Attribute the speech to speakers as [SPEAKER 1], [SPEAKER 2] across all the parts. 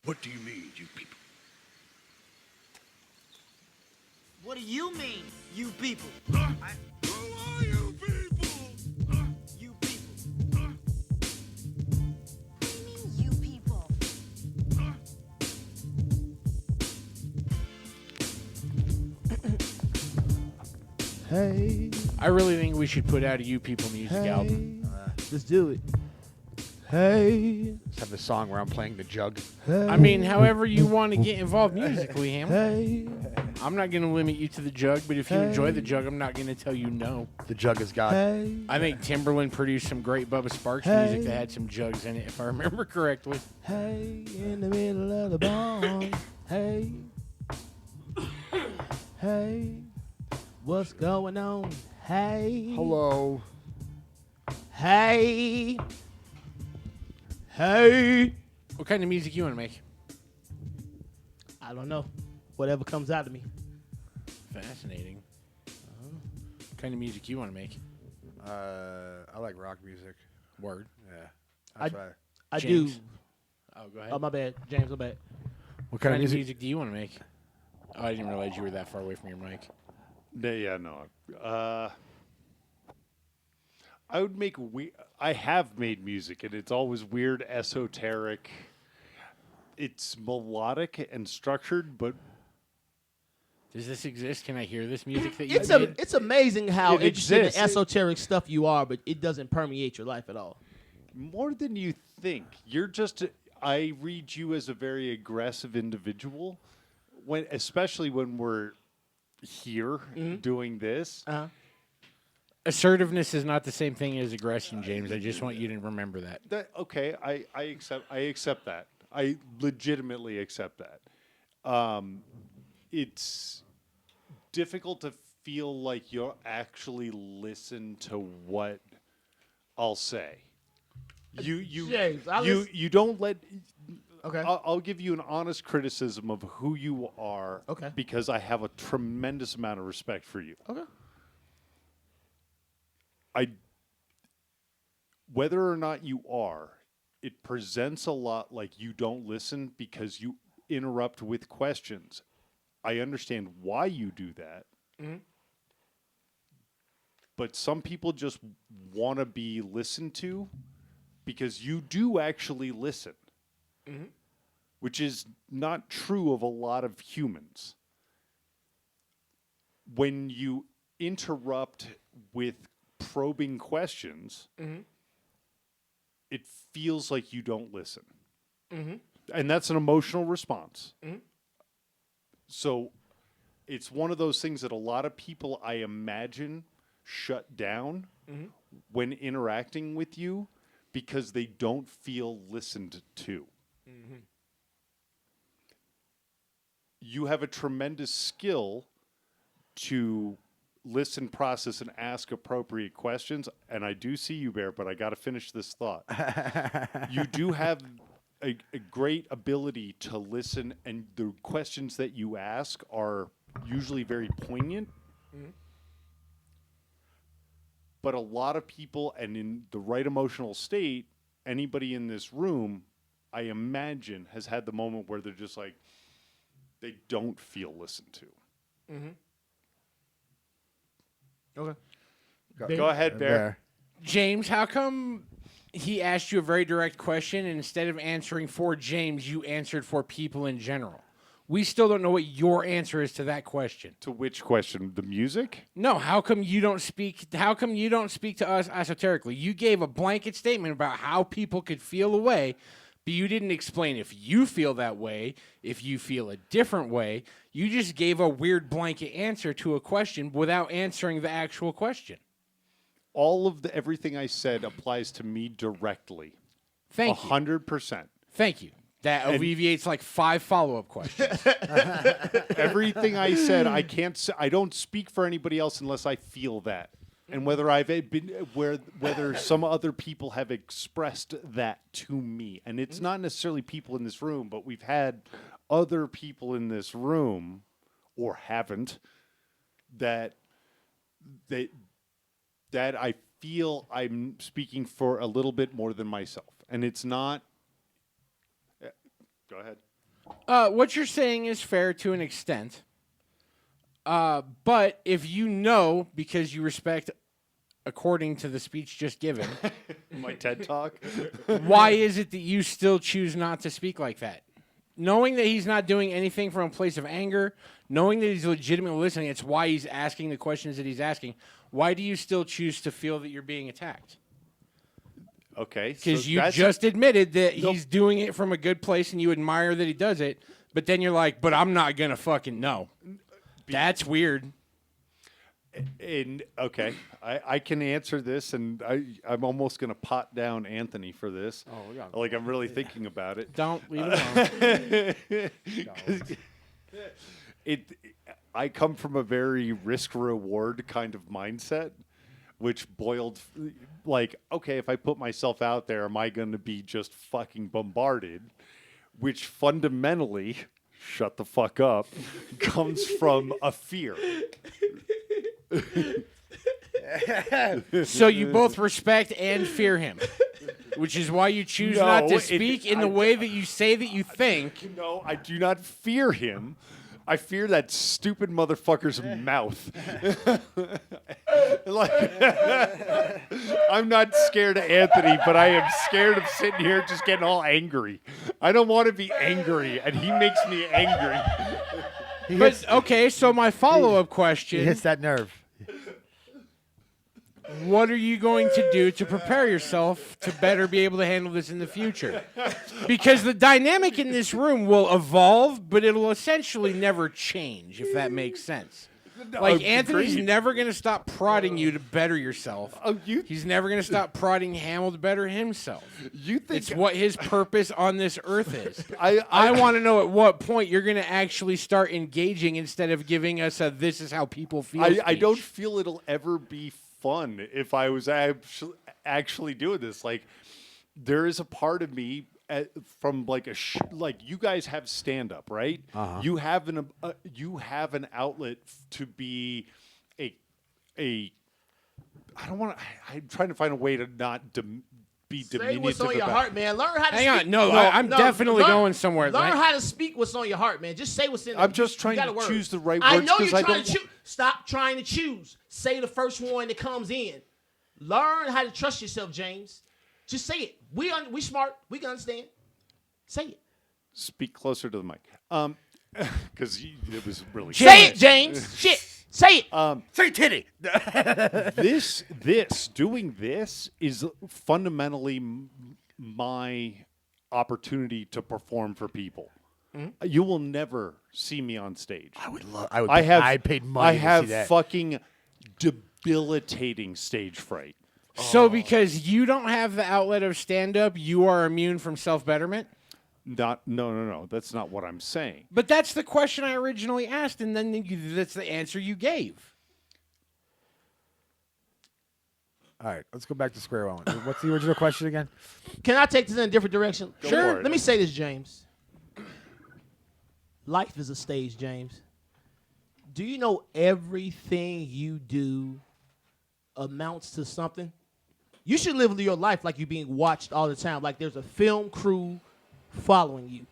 [SPEAKER 1] What do you mean, you people?
[SPEAKER 2] What do you mean, you people?
[SPEAKER 1] Who are you people?
[SPEAKER 2] You people.
[SPEAKER 3] What do you mean, you people?
[SPEAKER 4] Hey,
[SPEAKER 5] I really think we should put out a You People music album.
[SPEAKER 4] let's do it. Hey,
[SPEAKER 6] Let's have a song where I'm playing the jug.
[SPEAKER 4] hey.
[SPEAKER 5] I mean, however you want to get involved musically, Ham.
[SPEAKER 4] Hey,
[SPEAKER 5] I'm not going to limit you to the jug, but if you enjoy the jug, I'm not going to tell you no.
[SPEAKER 6] The jug is God.
[SPEAKER 4] hey,
[SPEAKER 5] I think Timberland produced some great Bubba Sparks music that had some jugs in it, if I remember correctly.
[SPEAKER 4] hey, in the middle of the barn. Hey, hey, what's going on? Hey,
[SPEAKER 6] Hello.
[SPEAKER 4] hey, hey.
[SPEAKER 5] What kind of music you want to make?
[SPEAKER 4] I don't know. Whatever comes out of me.
[SPEAKER 5] Fascinating. What kind of music you want to make?
[SPEAKER 6] I like rock music.
[SPEAKER 5] Word.
[SPEAKER 6] Yeah. That's why.
[SPEAKER 4] I
[SPEAKER 5] James.
[SPEAKER 4] do.
[SPEAKER 5] Oh, go ahead.
[SPEAKER 4] Oh, my bad. James, my bad.
[SPEAKER 6] What
[SPEAKER 5] What kind of music do you want to make? Oh, I didn't realize you were that far away from your mic.
[SPEAKER 7] I would make. I have made music, and it's always weird, esoteric. It's melodic and structured, but
[SPEAKER 5] Does this exist? Can I hear this music that you made?
[SPEAKER 4] It's amazing how
[SPEAKER 7] It
[SPEAKER 4] interested in
[SPEAKER 7] exists.
[SPEAKER 4] esoteric stuff you are, but it doesn't permeate your life at all.
[SPEAKER 7] more than you think. You're just. I read you as a very aggressive individual, especially when we're here doing this.
[SPEAKER 4] Uh-huh.
[SPEAKER 5] Assertiveness is not the same thing as aggression, James. I just want you to remember that.
[SPEAKER 7] Okay, I accept that. I legitimately accept that. It's difficult to feel like you actually listen to what I'll say.
[SPEAKER 4] James,
[SPEAKER 7] You don't let.
[SPEAKER 4] Okay.
[SPEAKER 7] I'll give you an honest criticism of who you are.
[SPEAKER 4] Okay.
[SPEAKER 7] Because I have a tremendous amount of respect for you.
[SPEAKER 4] Okay.
[SPEAKER 7] Whether or not you are, it presents a lot like you don't listen because you interrupt with questions. I understand why you do that. But some people just want to be listened to because you do actually listen, which is not true of a lot of humans. When you interrupt with probing questions, it feels like you don't listen. And that's an emotional response. So it's one of those things that a lot of people, I imagine, shut down when interacting with you because they don't feel listened to. You have a tremendous skill to listen, process, and ask appropriate questions. And I do see you, Bear, but I got to finish this thought. You do have a great ability to listen, and the questions that you ask are usually very poignant. But a lot of people, and in the right emotional state, anybody in this room, I imagine, has had the moment where they're just like, they don't feel listened to.
[SPEAKER 4] Okay.
[SPEAKER 7] Go ahead, Bear.
[SPEAKER 5] James, how come he asked you a very direct question and instead of answering for James, you answered for people in general? We still don't know what your answer is to that question.
[SPEAKER 7] To which question? The music?
[SPEAKER 5] No, how come you don't speak to us esoterically? You gave a blanket statement about how people could feel a way, but you didn't explain if you feel that way, if you feel a different way. You just gave a weird blanket answer to a question without answering the actual question.
[SPEAKER 7] All of everything I said applies to me directly.
[SPEAKER 5] Thank you.
[SPEAKER 7] 100%.
[SPEAKER 5] Thank you. That alleviates like 5 follow-up questions.
[SPEAKER 7] Everything I said, I don't speak for anybody else unless I feel that. And whether whether some other people have expressed that to me. And it's not necessarily people in this room, but we've had other people in this room, or haven't, that I feel I'm speaking for a little bit more than myself. And it's not... Go ahead.
[SPEAKER 5] What you're saying is fair to an extent. But if you know, because you respect, according to the speech just given,
[SPEAKER 7] My TED talk.
[SPEAKER 5] why is it that you still choose not to speak like that? Knowing that he's not doing anything from a place of anger, knowing that he's legitimately listening, it's why he's asking the questions that he's asking. Why do you still choose to feel that you're being attacked?
[SPEAKER 7] Okay,
[SPEAKER 5] Because
[SPEAKER 7] so
[SPEAKER 5] you
[SPEAKER 7] that's-
[SPEAKER 5] just admitted that he's doing it from a good place and you admire that he does it, but then you're like, but I'm not going to fucking know. That's weird.
[SPEAKER 7] And okay, I can answer this, and I'm almost gonna pot down Anthony for this. Oh, yeah. Like I'm really thinking about it.
[SPEAKER 5] Don't leave it alone.
[SPEAKER 7] I come from a very risk reward kind of mindset, which boiled like, okay, if I put myself out there, am I going to be just fucking bombarded? Which fundamentally, shut the fuck up, comes from a fear.
[SPEAKER 5] So you both respect and fear him, which is why you choose not
[SPEAKER 7] No,
[SPEAKER 5] to
[SPEAKER 7] it-
[SPEAKER 5] speak in the
[SPEAKER 7] I-
[SPEAKER 5] way that you say that you think.
[SPEAKER 7] No, I do not fear him. I fear that stupid motherfucker's mouth. Like, I'm not scared of Anthony, but I am scared of sitting here just getting all angry. I don't want to be angry, and he makes me angry.
[SPEAKER 5] But okay, so my follow-up
[SPEAKER 8] He
[SPEAKER 5] question:
[SPEAKER 8] hits that nerve.
[SPEAKER 5] what are you going to do to prepare yourself to better be able to handle this in the future? Because the dynamic in this room will evolve, but it'll essentially never change, if that makes sense. Like, Anthony's
[SPEAKER 7] agreed.
[SPEAKER 5] never going to stop prodding you to better yourself.
[SPEAKER 7] Oh, you-
[SPEAKER 5] He's never going to stop prodding Hamill to better himself.
[SPEAKER 7] You think
[SPEAKER 5] It's what his purpose on this earth is.
[SPEAKER 7] I
[SPEAKER 5] I want to know at what point you're going to actually start engaging instead of giving us a "this is how people feel."
[SPEAKER 7] I don't
[SPEAKER 5] speech.
[SPEAKER 7] feel it'll ever be fun if I was actually doing this. Like, there is a part of me from like like you guys have stand up, right? You have an outlet to be a I don't want to. I'm trying to find a way to not be
[SPEAKER 9] Say
[SPEAKER 7] diminutive
[SPEAKER 9] what's on your
[SPEAKER 7] about-
[SPEAKER 9] heart, man. Learn how to
[SPEAKER 5] Hang
[SPEAKER 9] speak.
[SPEAKER 5] on, no, I'm definitely going somewhere.
[SPEAKER 9] Learn
[SPEAKER 5] Like-
[SPEAKER 9] how to speak what's on your heart, man. Just say what's in there.
[SPEAKER 7] I'm just trying
[SPEAKER 9] You got
[SPEAKER 7] to
[SPEAKER 9] a word.
[SPEAKER 7] choose the right
[SPEAKER 9] I
[SPEAKER 7] words
[SPEAKER 9] know
[SPEAKER 7] 'cause
[SPEAKER 9] you're
[SPEAKER 7] I
[SPEAKER 9] trying
[SPEAKER 7] don't
[SPEAKER 9] to choose. Stop trying to choose. Say the first one that comes in. Learn how to trust yourself, James. Just say it. We smart. We can understand. Say it.
[SPEAKER 7] Speak closer to the mic, because it was really.
[SPEAKER 9] Say it, James. Shit. Say it.
[SPEAKER 8] Say titty.
[SPEAKER 7] Doing this is fundamentally my opportunity to perform for people. You will never see me on stage.
[SPEAKER 8] I would love. I would.
[SPEAKER 7] I
[SPEAKER 8] paid money
[SPEAKER 7] I
[SPEAKER 8] to
[SPEAKER 7] have
[SPEAKER 8] see that.
[SPEAKER 7] fucking debilitating stage fright.
[SPEAKER 5] So because you don't have the outlet of stand-up, you are immune from self-betterment?
[SPEAKER 7] No. That's not what I'm saying.
[SPEAKER 5] But that's the question I originally asked, and then that's the answer you gave.
[SPEAKER 8] All right, let's go back to square one. What's the original question again?
[SPEAKER 9] Can I take this in a different direction?
[SPEAKER 7] Go for it.
[SPEAKER 9] Let me say this, James. Life is a stage, James. Do you know everything you do amounts to something? You should live your life like you're being watched all the time, like there's a film crew following you.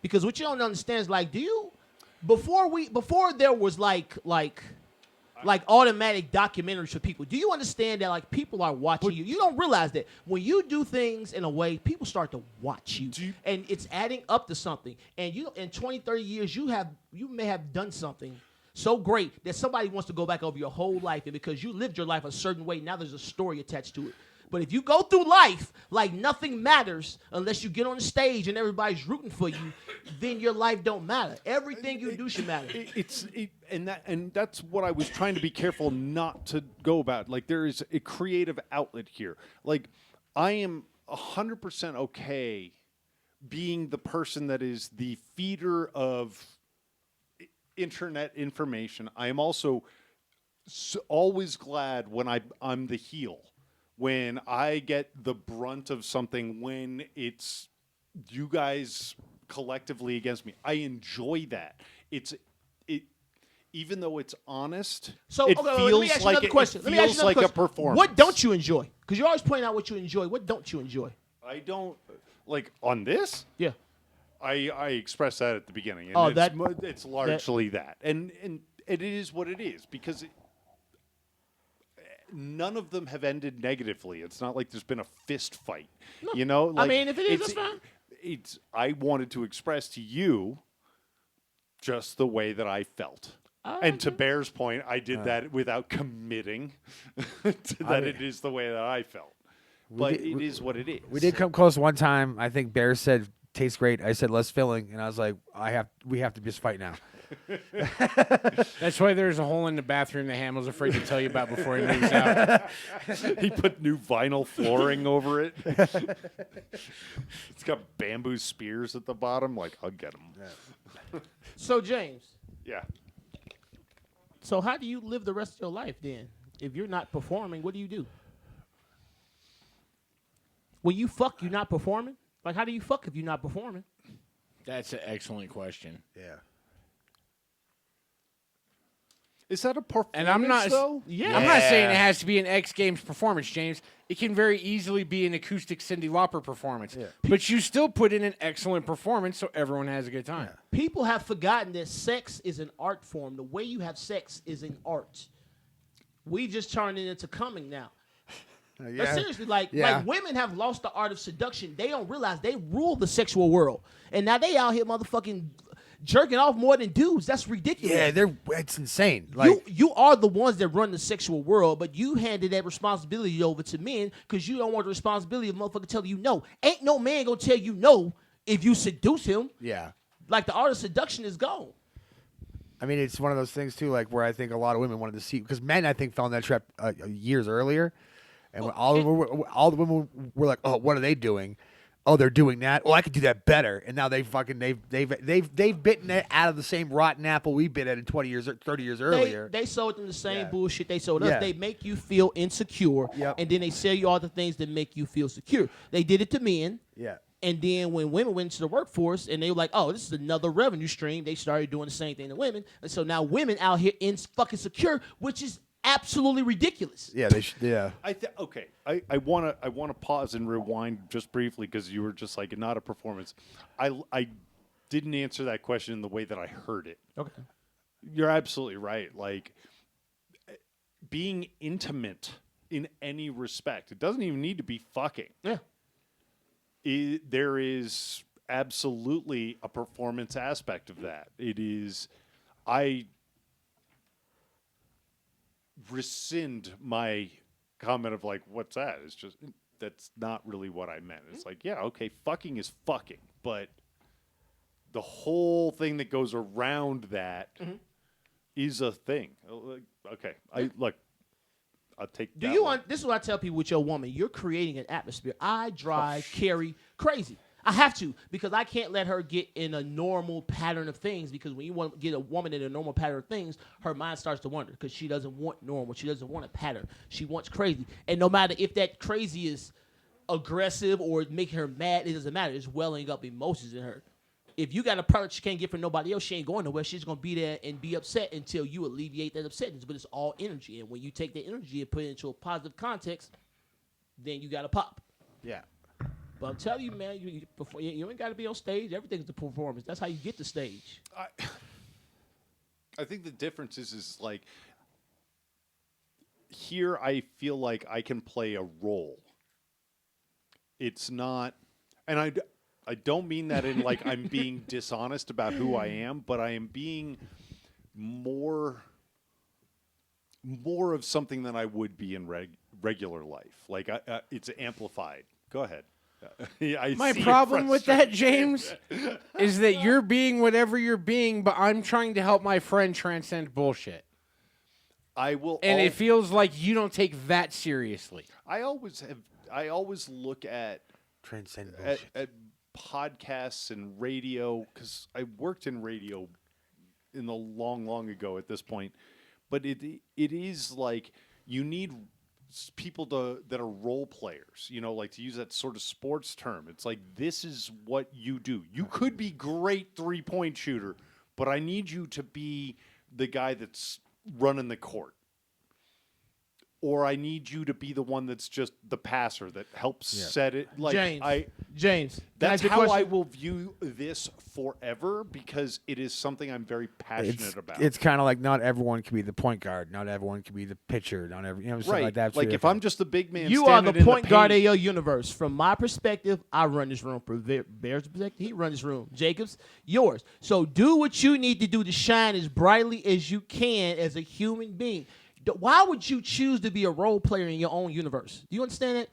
[SPEAKER 9] Because what you don't understand is like, before there was like automatic documentaries for people, do you understand that like people are watching you? You don't realize that when you do things in a way, people start to watch you, and it's adding up to something. And you, in 20, 30 years, you may have done something so great that somebody wants to go back over your whole life, and because you lived your life a certain way, now there's a story attached to it. But if you go through life like nothing matters unless you get on the stage and everybody's rooting for you, then your life don't matter. Everything you do should matter.
[SPEAKER 7] And that's what I was trying to be careful not to go about. Like, there is a creative outlet here. Like, I am 100% okay being the person that is the feeder of internet information. I am also always glad when I'm the heel. When I get the brunt of something, when it's you guys collectively against me, I enjoy that. Even though it's honest,
[SPEAKER 9] So
[SPEAKER 7] it
[SPEAKER 9] okay, let
[SPEAKER 7] feels
[SPEAKER 9] me ask you
[SPEAKER 7] like
[SPEAKER 9] another question. Let me ask you another
[SPEAKER 7] like a
[SPEAKER 9] question.
[SPEAKER 7] performance.
[SPEAKER 9] What don't you enjoy? Because you always point out what you enjoy. What don't you enjoy?
[SPEAKER 7] I don't like on this.
[SPEAKER 9] Yeah.
[SPEAKER 7] I expressed that at the beginning. And
[SPEAKER 9] Oh,
[SPEAKER 7] it's largely that. And it is what it is because none of them have ended negatively. It's not like there's been a fist fight. You know?
[SPEAKER 9] I mean, if it is,
[SPEAKER 7] it's-
[SPEAKER 9] that's fine.
[SPEAKER 7] I wanted to express to you just the way that I felt. And to Bear's point, I did that without committing to that it is the way that I felt. But it is what it is.
[SPEAKER 8] We did come close one time. I think Bear said tastes great. I said less filling, and I was like, we have to just fight now.
[SPEAKER 5] That's why there's a hole in the bathroom that Hamill's afraid to tell you about before he moves out.
[SPEAKER 7] He put new vinyl flooring over it. It's got bamboo spears at the bottom. Like, I'll get them.
[SPEAKER 9] So James,
[SPEAKER 7] Yeah.
[SPEAKER 9] so how do you live the rest of your life then? If you're not performing, what do you do? When you fuck, you're not performing? Like, how do you fuck if you're not performing?
[SPEAKER 5] That's an excellent question.
[SPEAKER 8] Yeah.
[SPEAKER 7] Is that a performance,
[SPEAKER 5] And I'm not
[SPEAKER 7] though?
[SPEAKER 9] Yeah.
[SPEAKER 5] I'm not saying it has to be an X Games performance, James. It can very easily be an acoustic Cyndi Lauper performance.
[SPEAKER 8] Yeah.
[SPEAKER 5] But you still put in an excellent performance so everyone has a good time.
[SPEAKER 9] People have forgotten that sex is an art form. The way you have sex is an art. We just turned it into coming now. But seriously, like women have lost the art of seduction. They don't realize they rule the sexual world. And now they out here motherfucking jerking off more than dudes. That's ridiculous.
[SPEAKER 8] Yeah, it's insane. Like,
[SPEAKER 9] you are the ones that run the sexual world, but you handed that responsibility over to men because you don't want the responsibility of motherfucker telling you no. Ain't no man gonna tell you no if you seduce him.
[SPEAKER 8] yeah.
[SPEAKER 9] Like the art of seduction is gone.
[SPEAKER 8] I mean, it's one of those things too, like where I think a lot of women wanted to see because men, I think, fell in that trap years earlier, and when all the women were like, "Oh, what are they doing? Oh, they're doing that. Well, I could do that better." And now they've bitten it out of the same rotten apple we bit at in 20 years, 30 years earlier.
[SPEAKER 9] They sold them the same
[SPEAKER 8] Yeah.
[SPEAKER 9] bullshit they sold us.
[SPEAKER 8] Yeah.
[SPEAKER 9] They make you feel insecure,
[SPEAKER 8] Yep.
[SPEAKER 9] and then they sell you all the things that make you feel secure. They did it to men.
[SPEAKER 8] Yeah.
[SPEAKER 9] And then when women went into the workforce and they were like, oh, this is another revenue stream, they started doing the same thing to women. And so now women out here fucking secure, which is absolutely ridiculous.
[SPEAKER 8] Yeah, they should. Yeah.
[SPEAKER 7] Okay. I wanna pause and rewind just briefly because you were just like not a performance. I didn't answer that question in the way that I heard it.
[SPEAKER 9] Okay.
[SPEAKER 7] You're absolutely right. Like being intimate in any respect, it doesn't even need to be fucking.
[SPEAKER 9] Yeah.
[SPEAKER 7] There is absolutely a performance aspect of that. It is, I rescind my comment of like, what's that? It's just, that's not really what I meant. It's like, yeah, okay, fucking is fucking, but the whole thing that goes around that is a thing. Okay, I'll take.
[SPEAKER 9] Do
[SPEAKER 7] that
[SPEAKER 9] you
[SPEAKER 7] one.
[SPEAKER 9] want? This is what I tell people with your woman. You're creating an atmosphere. I drive Carrie crazy. I have to because I can't let her get in a normal pattern of things. Because when you want to get a woman in a normal pattern of things, her mind starts to wander because she doesn't want normal. She doesn't want a pattern. She wants crazy. And no matter if that crazy is aggressive or making her mad, it doesn't matter. It's welling up emotions in her. If you got a product she can't get from nobody else, she ain't going nowhere. She's going to be there and be upset until you alleviate that upsetness. But it's all energy. And when you take that energy and put it into a positive context, then you got to pop.
[SPEAKER 8] Yeah.
[SPEAKER 9] But I'm telling you, man, you ain't got to be on stage. Everything's the performance. That's how you get to stage.
[SPEAKER 7] I think the difference is like here I feel like I can play a role. It's not, and I don't mean that in like I'm being dishonest about who I am, but I am being more of something than I would be in regular life. Like it's amplified. Go ahead.
[SPEAKER 5] My problem with that, James, is that you're being whatever you're being, but I'm trying to help my friend transcend bullshit.
[SPEAKER 7] I will,
[SPEAKER 5] and it feels like you don't take that seriously.
[SPEAKER 7] I always look at
[SPEAKER 8] Transcend
[SPEAKER 7] at podcasts and radio because I worked in radio in the long ago at this point, but it is like you need people that are role players, you know, like to use that sort of sports term. It's like this is what you do. You could be great 3-point shooter, but I need you to be the guy that's running the court. Or I need you to be the one that's just the passer that helps set it. Like
[SPEAKER 9] James, James,
[SPEAKER 7] That's
[SPEAKER 9] can I ask you a
[SPEAKER 7] how I
[SPEAKER 9] question?
[SPEAKER 7] will view this forever because it is something I'm very passionate about.
[SPEAKER 8] It's kind of like not everyone can be the point guard, not everyone can be the pitcher, not every something
[SPEAKER 7] right.
[SPEAKER 8] like that.
[SPEAKER 7] Like if I'm just the big man,
[SPEAKER 9] You are the
[SPEAKER 7] standing in
[SPEAKER 9] point guard of
[SPEAKER 7] paint-
[SPEAKER 9] your universe. From my perspective, I run this room. From Bear's perspective, he runs this room. Jacobs, yours. So do what you need to do to shine as brightly as you can as a human being. Why would you choose to be a role player in your own universe? Do you understand that?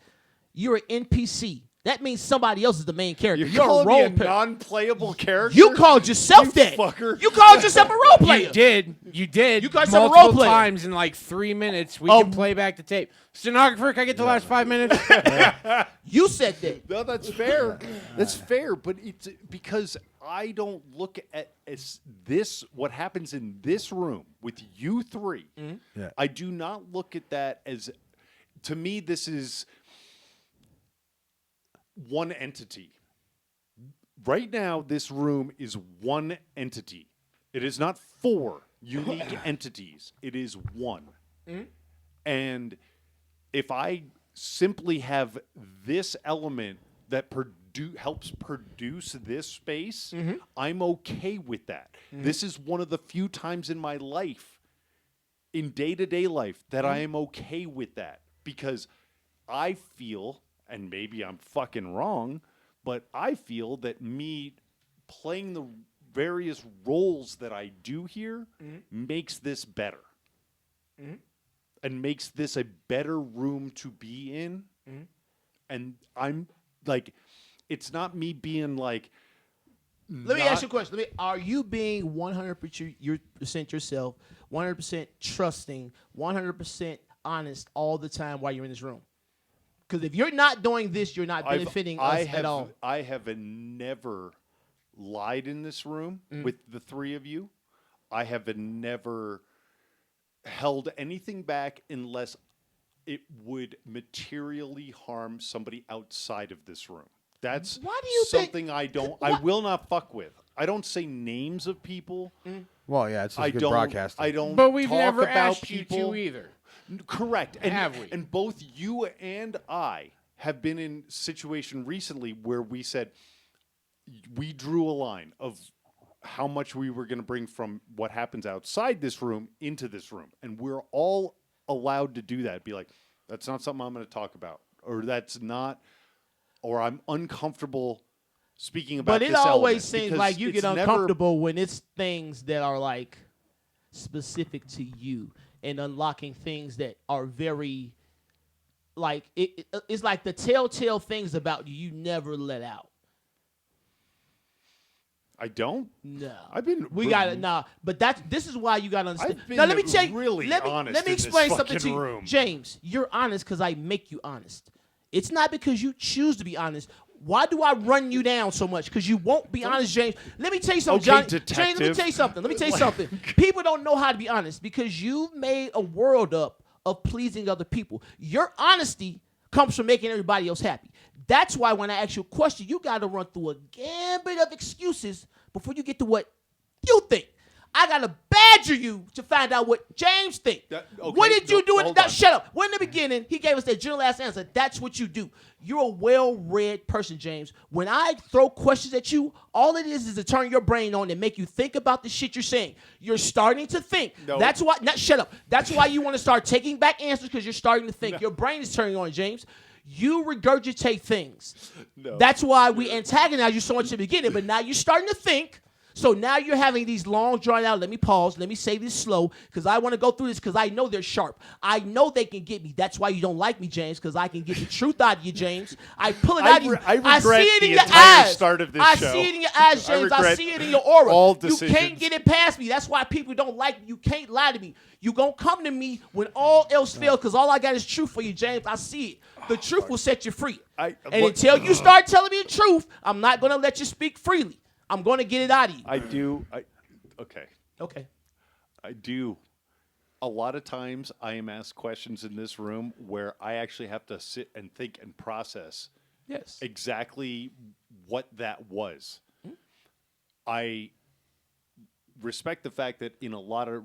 [SPEAKER 9] You're an NPC. That means somebody else is the main character.
[SPEAKER 7] You're
[SPEAKER 9] You're a
[SPEAKER 7] calling
[SPEAKER 9] role
[SPEAKER 7] me a
[SPEAKER 9] player.
[SPEAKER 7] non-playable character.
[SPEAKER 9] You called yourself
[SPEAKER 7] You
[SPEAKER 9] that.
[SPEAKER 7] fucker.
[SPEAKER 9] You called yourself a role player.
[SPEAKER 5] You did. You did.
[SPEAKER 9] You got some
[SPEAKER 5] multiple
[SPEAKER 9] role player.
[SPEAKER 5] times in like 3 minutes. We
[SPEAKER 9] Oh.
[SPEAKER 5] can play back the tape. Stenographer, can I get the last 5 minutes?
[SPEAKER 9] You said that.
[SPEAKER 7] No, that's fair. That's fair, but it's because I don't look at as this what happens in this room with you 3.
[SPEAKER 8] Yeah.
[SPEAKER 7] I do not look at that as. To me, this is one entity. Right now, this room is one entity. It is not 4 unique entities. It is one. And if I simply have this element that helps produce this space, I'm okay with that. This is one of the few times in my life, in day-to-day life, that I am okay with that. Because I feel, and maybe I'm fucking wrong, but I feel that me playing the various roles that I do here makes this better. And makes this a better room to be in. And I'm like, it's not me being like.
[SPEAKER 9] Let me ask you a question. Are you being 100% yourself, 100% trusting, 100% honest all the time while you're in this room? Because if you're not doing this, you're not benefiting us at all.
[SPEAKER 7] I have never lied in this room with the 3 of you. I have never held anything back unless it would materially harm somebody outside of this room. That's
[SPEAKER 9] Why do you think-
[SPEAKER 7] something I will not fuck with. I don't say names of people.
[SPEAKER 8] Well, yeah, it's just
[SPEAKER 7] I
[SPEAKER 8] good
[SPEAKER 7] don't.
[SPEAKER 8] broadcasting.
[SPEAKER 7] I don't.
[SPEAKER 5] But we've
[SPEAKER 7] talk
[SPEAKER 5] never
[SPEAKER 7] about
[SPEAKER 5] asked
[SPEAKER 7] people.
[SPEAKER 5] you to either.
[SPEAKER 7] Correct. And,
[SPEAKER 5] Have we?
[SPEAKER 7] And both you and I have been in situation recently where we said we drew a line of how much we were going to bring from what happens outside this room into this room. And we're all allowed to do that. Be like, that's not something I'm going to talk about. Or that's not, or I'm uncomfortable speaking about
[SPEAKER 9] But
[SPEAKER 7] this
[SPEAKER 9] it always
[SPEAKER 7] element,
[SPEAKER 9] seems
[SPEAKER 7] because
[SPEAKER 9] like you
[SPEAKER 7] it's
[SPEAKER 9] get
[SPEAKER 7] never-
[SPEAKER 9] uncomfortable when it's things that are like specific to you and unlocking things that are very like it's like the telltale things about you never let out.
[SPEAKER 7] I don't.
[SPEAKER 9] No,
[SPEAKER 7] I've been
[SPEAKER 9] We got it. Nah, but this is why you got to understand.
[SPEAKER 7] I've been
[SPEAKER 9] Now let me tell you.
[SPEAKER 7] really
[SPEAKER 9] let me,
[SPEAKER 7] honest
[SPEAKER 9] let me
[SPEAKER 7] in this
[SPEAKER 9] explain something to
[SPEAKER 7] fucking
[SPEAKER 9] you,
[SPEAKER 7] room.
[SPEAKER 9] James. You're honest because I make you honest. It's not because you choose to be honest. Why do I run you down so much? Because you won't be honest, James. Let me tell you something,
[SPEAKER 7] Okay,
[SPEAKER 9] Johnny. James, let me
[SPEAKER 7] detective.
[SPEAKER 9] tell you something. Let me tell you something. People don't know how to be honest because you've made a world up of pleasing other people. Your honesty comes from making everybody else happy. That's why when I ask you a question, you got to run through a gambit of excuses before you get to what you think. I got to badger you to find out what James thinks.
[SPEAKER 7] Okay,
[SPEAKER 9] What did you
[SPEAKER 7] no,
[SPEAKER 9] do?
[SPEAKER 7] hold on.
[SPEAKER 9] Shut up. When in the beginning, he gave us that general ass answer. That's what you do. You're a well-read person, James. When I throw questions at you, all it is to turn your brain on and make you think about the shit you're saying. You're starting to think.
[SPEAKER 7] No.
[SPEAKER 9] That's why. Shut up. That's why you want to start taking back answers because you're starting to think. Your brain is turning on, James. You regurgitate things.
[SPEAKER 7] No.
[SPEAKER 9] That's why we antagonize you so much in the beginning, but now you're starting to think. So now you're having these long, drawn out. Let me pause. Let me say this slow because I want to go through this because I know they're sharp. I know they can get me. That's why you don't like me, James, because I can get the truth out of you, James. I pull it
[SPEAKER 7] I
[SPEAKER 9] out of you.
[SPEAKER 7] re- I
[SPEAKER 9] I see
[SPEAKER 7] regret
[SPEAKER 9] it in
[SPEAKER 7] the
[SPEAKER 9] your
[SPEAKER 7] entire
[SPEAKER 9] eyes.
[SPEAKER 7] start of this
[SPEAKER 9] I
[SPEAKER 7] show.
[SPEAKER 9] see it in your eyes,
[SPEAKER 7] I
[SPEAKER 9] James. I
[SPEAKER 7] regret
[SPEAKER 9] see it in your aura.
[SPEAKER 7] all
[SPEAKER 9] You
[SPEAKER 7] decisions.
[SPEAKER 9] can't get it past me. That's why people don't like me. You can't lie to me. You gonna come to me when all else fails because all I got is truth for you, James. I see it. The truth will set you free. And until you start telling me the truth, I'm not gonna let you speak freely. I'm gonna get it out of you.
[SPEAKER 7] Okay.
[SPEAKER 9] Okay.
[SPEAKER 7] I do. A lot of times I am asked questions in this room where I actually have to sit and think and process
[SPEAKER 9] Yes.
[SPEAKER 7] exactly what that was. I respect the fact that in a lot of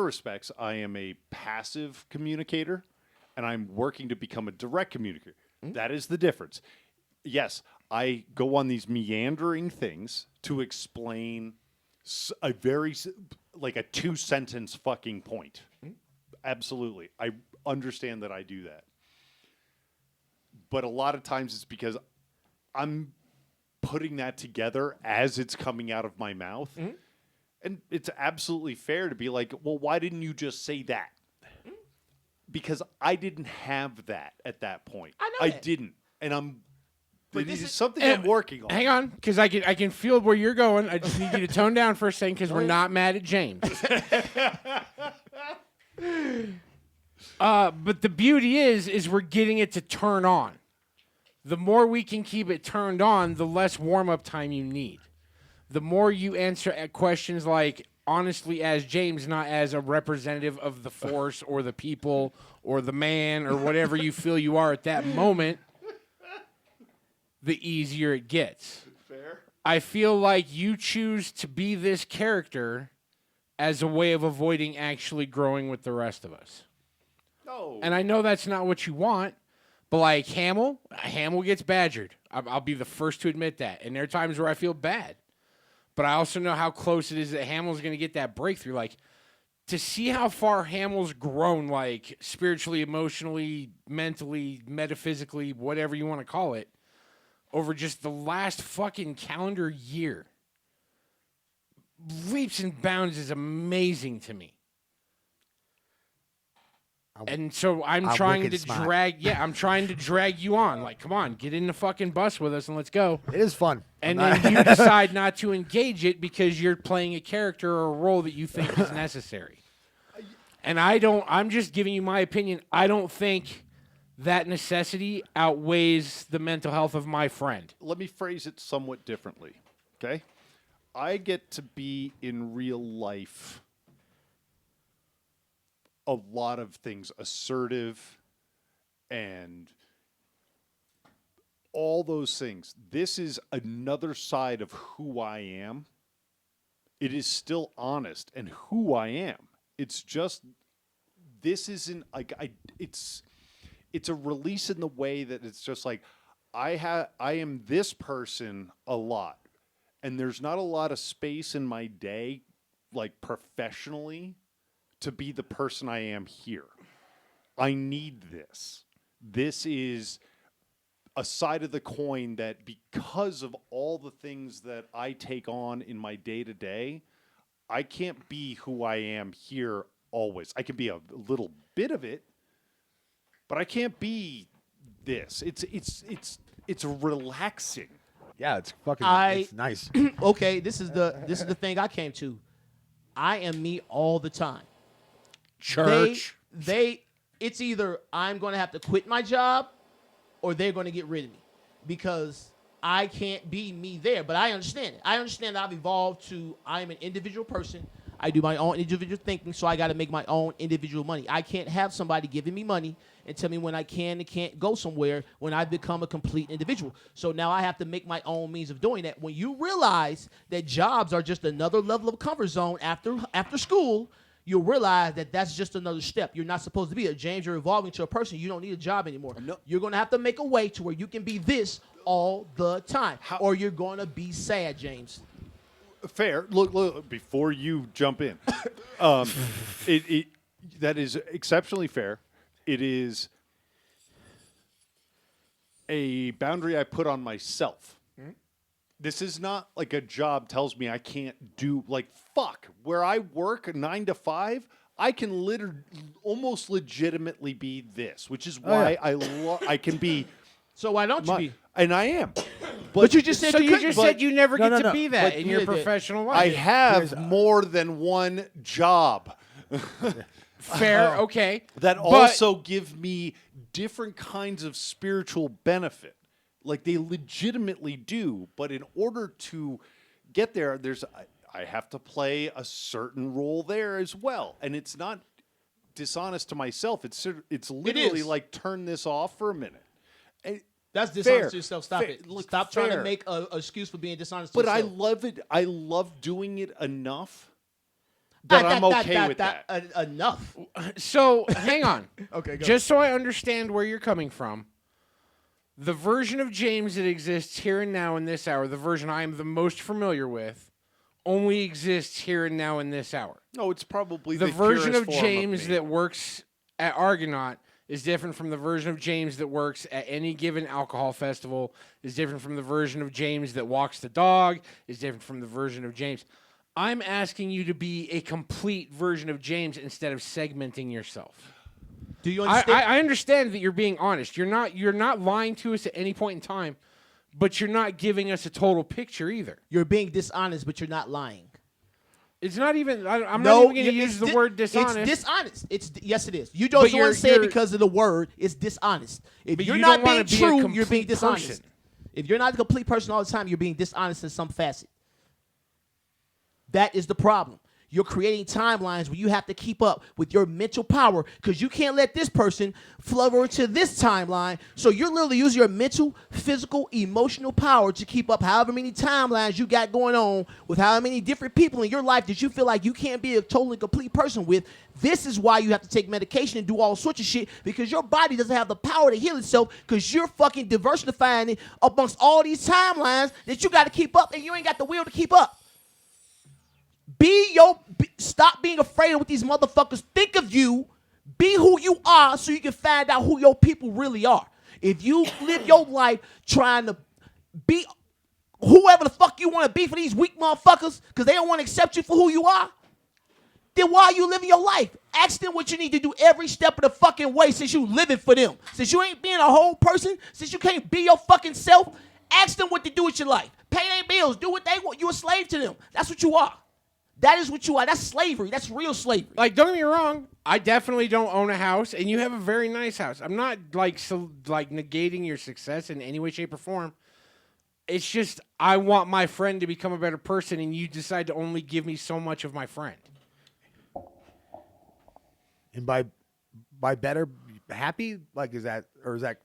[SPEAKER 7] respects I am a passive communicator and I'm working to become a direct communicator. That is the difference. yes, I go on these meandering things to explain a like a 2-sentence fucking point. Absolutely. I understand that I do that. But a lot of times it's because I'm putting that together as it's coming out of my mouth. And it's absolutely fair to be like, well, why didn't you just say that? Because I didn't have that at that point.
[SPEAKER 9] I know that.
[SPEAKER 7] didn't. And
[SPEAKER 9] But
[SPEAKER 7] it
[SPEAKER 9] this
[SPEAKER 7] is
[SPEAKER 9] is-
[SPEAKER 7] something I'm working on.
[SPEAKER 5] Hang on, because I can feel where you're going. I just need you to tone down for a second because we're not mad at James. But the beauty is we're getting it to turn on. The more we can keep it turned on, the less warm-up time you need. The more you answer at questions like, honestly, as James, not as a representative of the force or the people or the man or whatever you feel you are at that moment, the easier it gets.
[SPEAKER 7] Fair.
[SPEAKER 5] I feel like you choose to be this character as a way of avoiding actually growing with the rest of us.
[SPEAKER 7] No.
[SPEAKER 5] And I know that's not what you want, but like Hamill gets badgered. I'll be the first to admit that. And there are times where I feel bad. But I also know how close it is that Hamill's going to get that breakthrough. Like, to see how far Hamill's grown, like, spiritually, emotionally, mentally, metaphysically, whatever you want to call it, over just the last fucking calendar year, leaps and bounds is amazing to me. And so I'm trying
[SPEAKER 8] wicked
[SPEAKER 5] to
[SPEAKER 8] smart.
[SPEAKER 5] I'm trying to drag you on. Like, come on, get in the fucking bus with us and let's go.
[SPEAKER 8] It is fun.
[SPEAKER 5] And then you decide not to engage it because you're playing a character or a role that you think is necessary. And I'm just giving you my opinion. I don't think that necessity outweighs the mental health of my friend.
[SPEAKER 7] Let me phrase it somewhat differently. Okay? I get to be in real life a lot of things assertive and all those things. This is another side of who I am. It is still honest and who I am. It's just this isn't like it's a release in the way that it's just like I am this person a lot. And there's not a lot of space in my day, like professionally, to be the person I am here. I need this. This is a side of the coin that because of all the things that I take on in my day-to-day, I can't be who I am here always. I can be a little bit of it, but I can't be this. It's relaxing.
[SPEAKER 8] Yeah, it's fucking it's nice.
[SPEAKER 9] Okay, this is the thing I came to. I am me all the time.
[SPEAKER 5] Church.
[SPEAKER 9] It's either I'm going to have to quit my job or they're going to get rid of me because I can't be me there. But I understand it. I understand that I've evolved to I'm an individual person. I do my own individual thinking, so I got to make my own individual money. I can't have somebody giving me money and tell me when I can and can't go somewhere when I've become a complete individual. So now I have to make my own means of doing that. When you realize that jobs are just another level of comfort zone after school, you'll realize that that's just another step. You're not supposed to be a James. You're evolving to a person. You don't need a job anymore.
[SPEAKER 7] No.
[SPEAKER 9] You're going to have to make a way to where you can be this all the time, or you're going to be sad, James.
[SPEAKER 7] Fair. Look, before you jump in, that is exceptionally fair. It is a boundary I put on myself. This is not like a job tells me I can't do, like, fuck. Where I work 9 to 5, I can almost legitimately be this, which is why I can be.
[SPEAKER 9] So why don't you be?
[SPEAKER 7] And I am.
[SPEAKER 9] But you just said
[SPEAKER 5] So
[SPEAKER 9] you
[SPEAKER 5] you
[SPEAKER 9] couldn't.
[SPEAKER 5] just said you never get to
[SPEAKER 8] no.
[SPEAKER 5] be that
[SPEAKER 9] But
[SPEAKER 5] in
[SPEAKER 9] you
[SPEAKER 5] your
[SPEAKER 9] did.
[SPEAKER 5] professional
[SPEAKER 7] I
[SPEAKER 5] life.
[SPEAKER 7] have more than one job
[SPEAKER 5] Fair, okay.
[SPEAKER 7] that
[SPEAKER 5] But-
[SPEAKER 7] also give me different kinds of spiritual benefit. Like they legitimately do, but in order to get there, I have to play a certain role there as well, and it's not dishonest to myself. It's literally
[SPEAKER 9] is.
[SPEAKER 7] like turn this off for a minute.
[SPEAKER 9] That's
[SPEAKER 7] Fair.
[SPEAKER 9] dishonest to yourself. Stop
[SPEAKER 7] Fair.
[SPEAKER 9] it.
[SPEAKER 7] Look,
[SPEAKER 9] Stop trying to
[SPEAKER 7] fair.
[SPEAKER 9] make an excuse for being dishonest to
[SPEAKER 7] But I
[SPEAKER 9] yourself.
[SPEAKER 7] love it. I love doing it enough that I'm okay with that.
[SPEAKER 9] Enough.
[SPEAKER 5] So hang on.
[SPEAKER 9] Okay, go.
[SPEAKER 5] Just so I understand where you're coming from. The version of James that exists here and now in this hour, the version I am the most familiar with, only exists here and now in this hour.
[SPEAKER 7] No, it's probably
[SPEAKER 5] The version
[SPEAKER 7] purest
[SPEAKER 5] of
[SPEAKER 7] form
[SPEAKER 5] James
[SPEAKER 7] me.
[SPEAKER 5] that works at Argonaut is different from the version of James that works at any given alcohol festival, is different from the version of James that walks the dog, is different from the version of James. I'm asking you to be a complete version of James instead of segmenting yourself.
[SPEAKER 9] Do you
[SPEAKER 5] I
[SPEAKER 9] understand?
[SPEAKER 5] I understand that you're being honest. You're not lying to us at any point in time, but you're not giving us a total picture either.
[SPEAKER 9] You're being dishonest, but you're not lying.
[SPEAKER 5] It's not even. I'm
[SPEAKER 9] No,
[SPEAKER 5] not even going to use the word dishonest.
[SPEAKER 9] It's dishonest. Yes, it is. You
[SPEAKER 5] But
[SPEAKER 9] don't want
[SPEAKER 5] you're-
[SPEAKER 9] to say it
[SPEAKER 5] you're-
[SPEAKER 9] because of the word. It's dishonest. If
[SPEAKER 5] But
[SPEAKER 9] you're
[SPEAKER 5] you
[SPEAKER 9] not
[SPEAKER 5] don't wanna
[SPEAKER 9] being
[SPEAKER 5] be a
[SPEAKER 9] true, you're
[SPEAKER 5] complete
[SPEAKER 9] being dishonest.
[SPEAKER 5] person.
[SPEAKER 9] If you're not a complete person all the time, you're being dishonest in some facet. That is the problem. You're creating timelines where you have to keep up with your mental power because you can't let this person flow over to this timeline. So you're literally using your mental, physical, emotional power to keep up however many timelines you got going on with however many different people in your life that you feel like you can't be a totally complete person with. This is why you have to take medication and do all sorts of shit because your body doesn't have the power to heal itself because you're fucking diversifying it amongst all these timelines that you got to keep up and you ain't got the will to keep up. Stop being afraid of what these motherfuckers think of you. Be who you are so you can find out who your people really are. If you live your life trying to be whoever the fuck you want to be for these weak motherfuckers because they don't want to accept you for who you are, then why are you living your life? Ask them what you need to do every step of the fucking way since you living for them. Since you ain't being a whole person, since you can't be your fucking self, ask them what to do with your life. Pay their bills. Do what they want. You a slave to them. That's what you are. That is what you are. That's slavery. That's real slavery.
[SPEAKER 5] Like, don't get me wrong. I definitely don't own a house, and you have a very nice house. I'm not like negating your success in any way, shape, or form. It's just I want my friend to become a better person, and you decide to only give me so much of my friend.
[SPEAKER 8] And by better, happy, like is that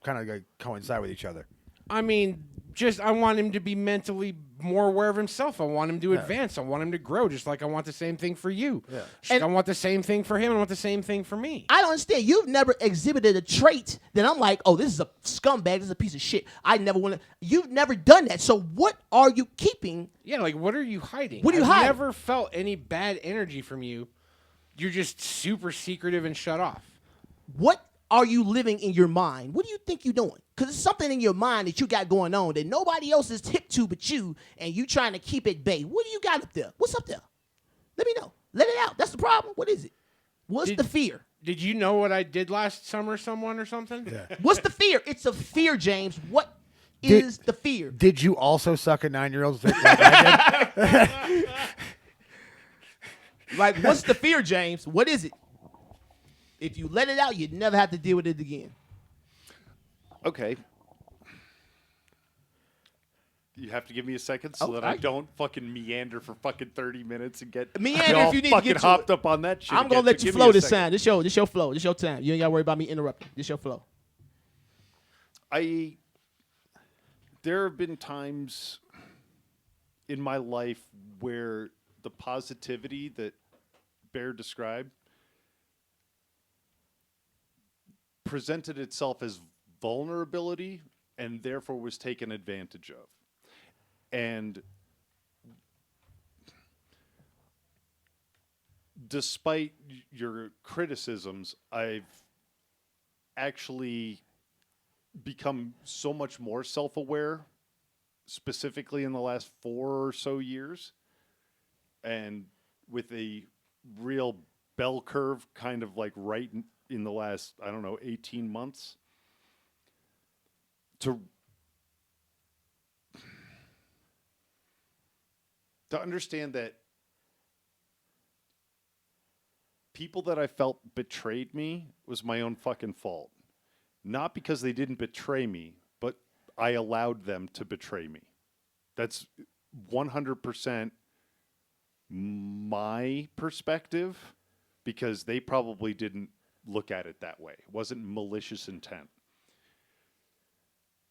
[SPEAKER 8] kind of like coincide with each other?
[SPEAKER 5] I mean, just I want him to be mentally more aware of himself. I want him to advance. I want him to grow, just like I want the same thing for you.
[SPEAKER 8] Yeah.
[SPEAKER 5] And I want the same thing for him. I want the same thing for me.
[SPEAKER 9] I don't understand. You've never exhibited a trait that I'm like, oh, this is a scumbag. This is a piece of shit. I never want to. You've never done that. So what are you keeping?
[SPEAKER 5] Yeah, like what are you hiding?
[SPEAKER 9] What are you
[SPEAKER 5] I've
[SPEAKER 9] hiding?
[SPEAKER 5] never felt any bad energy from you. You're just super secretive and shut off.
[SPEAKER 9] What are you living in your mind? What do you think you're doing? Because it's something in your mind that you got going on that nobody else is hip to but you, and you trying to keep it bay. What do you got up there? What's up there? Let me know. Let it out. That's the problem. What is it? What's the fear?
[SPEAKER 5] Did you know what I did last summer, someone or something? Yeah.
[SPEAKER 9] What's the fear? It's a fear, James. What is the fear?
[SPEAKER 8] Did you also suck a 9-year-old's dick?
[SPEAKER 9] Like, what's the fear, James? What is it? If you let it out, you'd never have to deal with it again.
[SPEAKER 7] Okay. You have to give me a second so that I don't fucking meander for fucking 30 minutes and get
[SPEAKER 9] Meander
[SPEAKER 7] all
[SPEAKER 9] if you need to
[SPEAKER 7] fucking
[SPEAKER 9] get to
[SPEAKER 7] hopped
[SPEAKER 9] it.
[SPEAKER 7] up on that shit.
[SPEAKER 9] I'm
[SPEAKER 7] again,
[SPEAKER 9] gonna let
[SPEAKER 7] so
[SPEAKER 9] you
[SPEAKER 7] give me
[SPEAKER 9] flow
[SPEAKER 7] a
[SPEAKER 9] this
[SPEAKER 7] second.
[SPEAKER 9] time. This your flow. This your time. You ain't gotta worry about me interrupting. This your flow.
[SPEAKER 7] There have been times in my life where the positivity that Bear described presented itself as vulnerability and therefore was taken advantage of. And despite your criticisms, I've actually become so much more self-aware, specifically in the last 4 or so years, and with a real bell curve kind of like right in the last, 18 months, to understand that people that I felt betrayed me was my own fucking fault. Not because they didn't betray me, but I allowed them to betray me. That's 100% my perspective, because they probably didn't look at it that way. It wasn't malicious intent.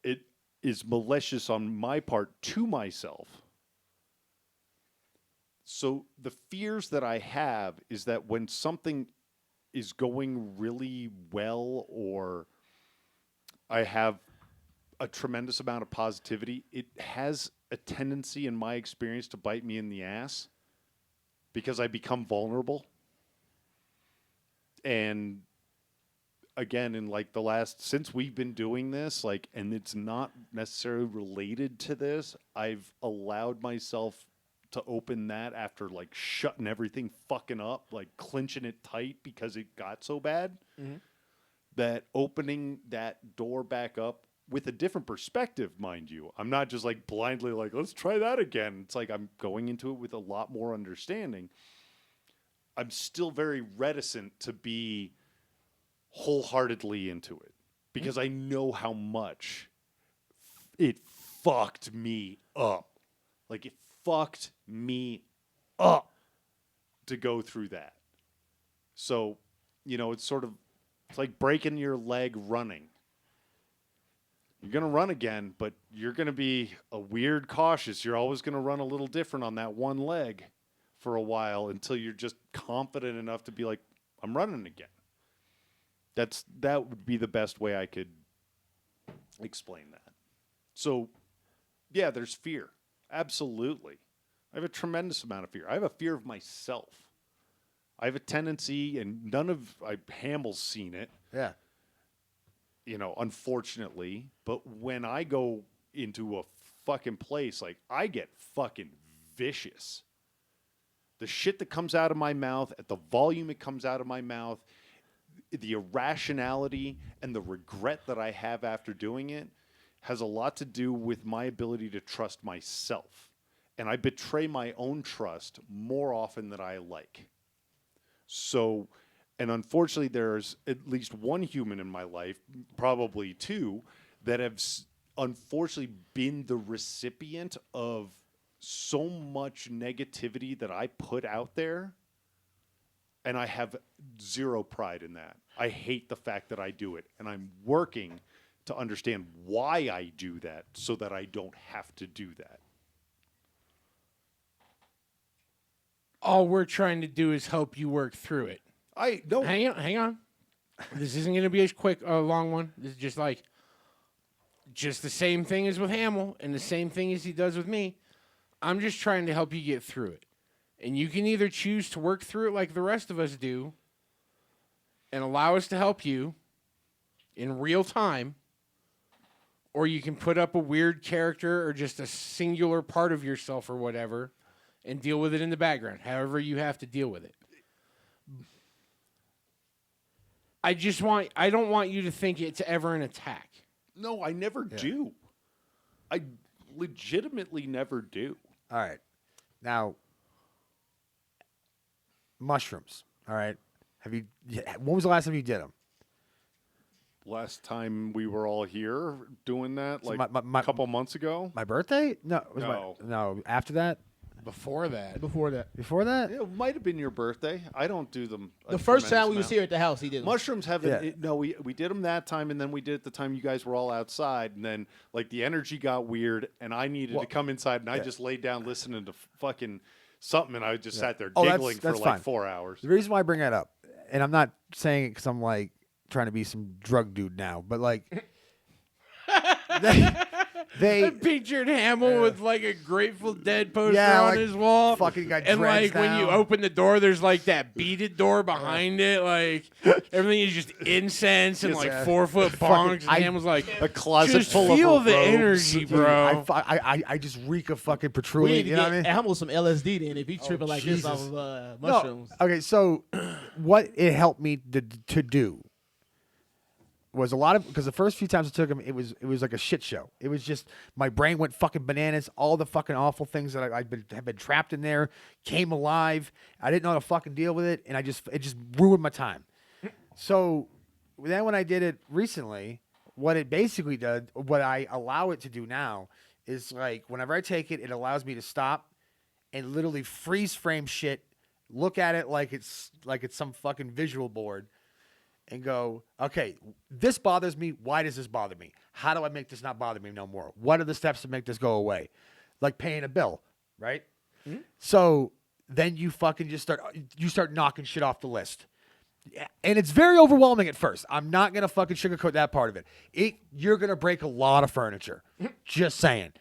[SPEAKER 7] It is malicious on my part to myself. So the fears that I have is that when something is going really well, or I have a tremendous amount of positivity, it has a tendency, in my experience, to bite me in the ass because I become vulnerable. And again, in like the last, since we've been doing this, like, and it's not necessarily related to this, I've allowed myself to open that after like shutting everything fucking up, like clinching it tight because it got so bad. That opening that door back up with a different perspective, mind you. I'm not just like blindly like, let's try that again. It's like I'm going into it with a lot more understanding. I'm still very reticent to be wholeheartedly into it because I know how much it fucked me up. Like, it fucked me up to go through that. So, you know, it's like breaking your leg running. You're going to run again, but you're going to be a weird cautious. You're always going to run a little different on that one leg for a while until you're just confident enough to be like, I'm running again. That would be the best way I could explain that. So, yeah, there's fear. Absolutely. I have a tremendous amount of fear. I have a fear of myself. I have a tendency, and Hamill's seen it.
[SPEAKER 8] Yeah.
[SPEAKER 7] You know, unfortunately. But when I go into a fucking place, like, I get fucking vicious. The shit that comes out of my mouth, at the volume it comes out of my mouth, the irrationality and the regret that I have after doing it has a lot to do with my ability to trust myself. And I betray my own trust more often than I like. So, and unfortunately, there's at least one human in my life, probably two, that have unfortunately been the recipient of so much negativity that I put out there. And I have zero pride in that. I hate the fact that I do it. And I'm working to understand why I do that so that I don't have to do that.
[SPEAKER 5] All we're trying to do is help you work through it.
[SPEAKER 7] No.
[SPEAKER 5] Hang on. This isn't going to be a long one. This is just the same thing as with Hamill and the same thing as he does with me. I'm just trying to help you get through it. And you can either choose to work through it like the rest of us do and allow us to help you in real time, or you can put up a weird character or just a singular part of yourself or whatever and deal with it in the background, however you have to deal with it. I don't want you to think it's ever an attack.
[SPEAKER 7] No, I never do. I legitimately never do.
[SPEAKER 8] All right. Now, mushrooms. All right. When was the last time you did them?
[SPEAKER 7] Last time we were all here doing that,
[SPEAKER 8] So
[SPEAKER 7] like
[SPEAKER 8] my-
[SPEAKER 7] a couple months ago.
[SPEAKER 8] My birthday? No. It was
[SPEAKER 7] No.
[SPEAKER 8] No. After that?
[SPEAKER 5] Before that.
[SPEAKER 9] Before that,
[SPEAKER 8] Before that?
[SPEAKER 7] It might have been your birthday. I don't do them.
[SPEAKER 9] the first time we
[SPEAKER 7] was
[SPEAKER 9] was here at the house, he did.
[SPEAKER 7] Mushrooms haven't.
[SPEAKER 8] Yeah.
[SPEAKER 7] No, we did them that time, and then we did it the time you guys were all outside, and then like the energy got weird, and I needed to come inside, and I just laid down listening to fucking something, and I just sat there
[SPEAKER 8] Oh, that's-
[SPEAKER 7] giggling
[SPEAKER 8] that's
[SPEAKER 7] for like
[SPEAKER 8] fine.
[SPEAKER 7] 4 hours.
[SPEAKER 8] The reason why I bring that up, and I'm not saying it because I'm like trying to be some drug dude now, but like they
[SPEAKER 5] I pictured Hamill with like a Grateful Dead poster
[SPEAKER 8] Yeah,
[SPEAKER 5] on
[SPEAKER 8] like,
[SPEAKER 5] his wall.
[SPEAKER 8] fucking got
[SPEAKER 5] and like
[SPEAKER 8] dreads
[SPEAKER 5] when you
[SPEAKER 8] down.
[SPEAKER 5] open the door, there's like that beaded door behind it. Like everything is just incense and like 4-foot bongs. And Hamill's like,
[SPEAKER 7] A closet
[SPEAKER 5] just
[SPEAKER 7] full
[SPEAKER 5] feel
[SPEAKER 7] of
[SPEAKER 5] the
[SPEAKER 7] robes.
[SPEAKER 5] energy,
[SPEAKER 8] Dude,
[SPEAKER 5] bro.
[SPEAKER 8] I just reek of fucking
[SPEAKER 9] We
[SPEAKER 8] patchouli.
[SPEAKER 9] need to
[SPEAKER 8] You know
[SPEAKER 9] get
[SPEAKER 8] what I mean?
[SPEAKER 9] Hamill some LSD then if he tripping like this off
[SPEAKER 8] Jesus.
[SPEAKER 9] of
[SPEAKER 8] No.
[SPEAKER 9] mushrooms.
[SPEAKER 8] Okay, so what it helped me to do was a lot of, because the first few times I took them, it was like a shit show. It was just my brain went fucking bananas. All the fucking awful things that have been trapped in there came alive. I didn't know how to fucking deal with it, and it just ruined my time. So then when I did it recently, what it basically did, what I allow it to do now, is like whenever I take it, it allows me to stop and literally freeze frame shit, look at it like it's some fucking visual board, and go, okay, this bothers me. Why does this bother me? How do I make this not bother me no more? What are the steps to make this go away? Like paying a bill, right? So then you fucking just start knocking shit off the list. and it's very overwhelming at first. I'm not gonna fucking sugarcoat that part of it. You're gonna break a lot of furniture. Just saying.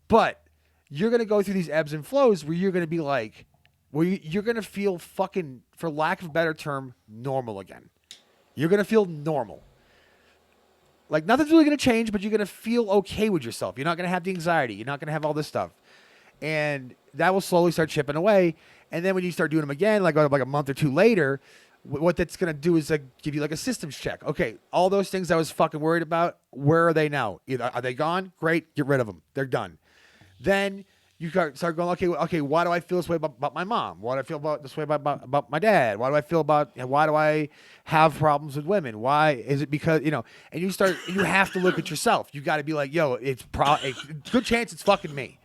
[SPEAKER 8] But you're gonna go through these ebbs and flows where you're gonna be like, you're gonna feel fucking, for lack of a better term, normal again. You're gonna feel normal. Like nothing's really gonna change, but you're gonna feel okay with yourself. You're not gonna have the anxiety. You're not gonna have all this stuff, and that will slowly start chipping away. And then when you start doing them again, like a month or two later, what that's gonna do is give you like a systems check. Okay, all those things I was fucking worried about, where are they now? Either are they gone? Great, get rid of them. They're done. Then you start going, okay. Why do I feel this way about my mom? Why do I feel this way about my dad? Why do I have problems with women? Why is it because and you have to look at yourself. You got to be like, yo, it's good chance it's fucking me.